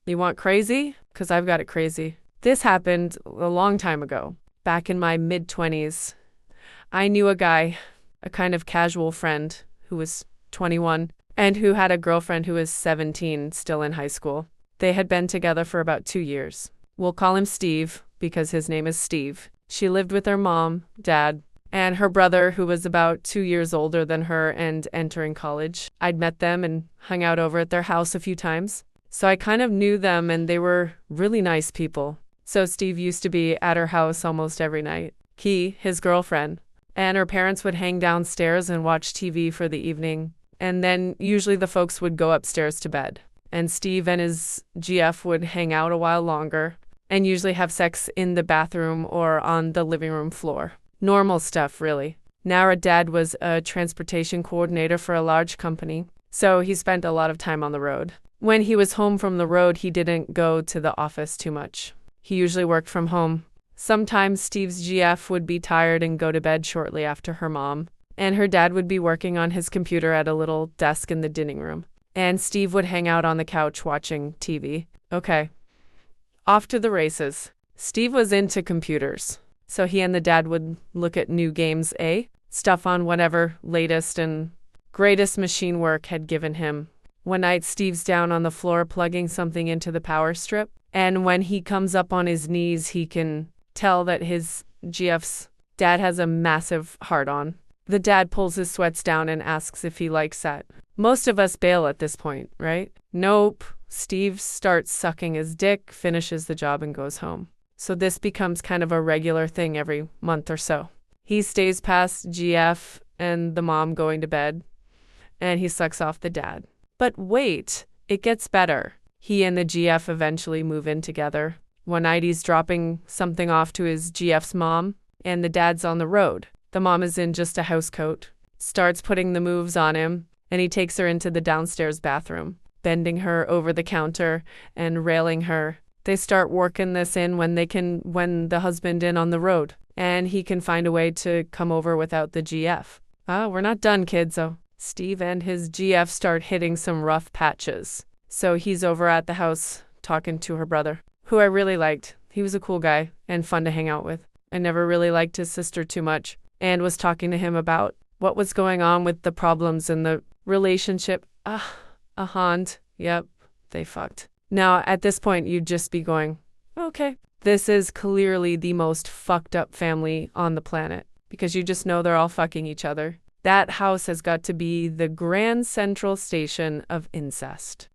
You want crazy? Because I've got it crazy. This happened a long time ago, back in my mid-20s. I knew a guy, a kind of casual friend, who was 21 and who had a girlfriend who was 17, still in high school. They had been together for about 2 years. We'll call him Steve because his name is Steve. She lived with her mom, dad, and her brother, who was about 2 years older than her and entering college. I'd met them and hung out over at their house a few times. So I kind of knew them, and they were really nice people. So Steve used to be at her house almost every night. He, his girlfriend, and her parents would hang downstairs and watch TV for the evening. And then usually the folks would go upstairs to bed. And Steve and his GF would hang out a while longer and usually have sex in the bathroom or on the living room floor. Normal stuff, really. Now her dad was a transportation coordinator for a large company, so he spent a lot of time on the road. When he was home from the road, he didn't go to the office too much. He usually worked from home. Sometimes Steve's GF would be tired and go to bed shortly after her mom, and her dad would be working on his computer at a little desk in the dining room. And Steve would hang out on the couch watching TV. Okay. Off to the races. Steve was into computers, so he and the dad would look at new games, stuff on whatever latest and greatest machine work had given him. One night, Steve's down on the floor plugging something into the power strip, and when he comes up on his knees, he can tell that his GF's dad has a massive hard-on. The dad pulls his sweats down and asks if he likes that. Most of us bail at this point, right? Nope. Steve starts sucking his dick, finishes the job, and goes home. So this becomes kind of a regular thing every month or so. He stays past GF and the mom going to bed, and he sucks off the dad. But wait, it gets better. He and the GF eventually move in together. One night he's dropping something off to his GF's mom, and the dad's on the road. The mom is in just a house coat, starts putting the moves on him, and he takes her into the downstairs bathroom, bending her over the counter and railing her. They start working this in when the husband in on the road, and he can find a way to come over without the GF. We're not done, kids, though. Steve and his GF start hitting some rough patches. So he's over at the house talking to her brother, who I really liked. He was a cool guy and fun to hang out with. I never really liked his sister too much and was talking to him about what was going on with the problems in the relationship. Yep, they fucked. Now, at this point, you'd just be going, okay, this is clearly the most fucked up family on the planet, because you just know they're all fucking each other. That house has got to be the Grand Central Station of incest.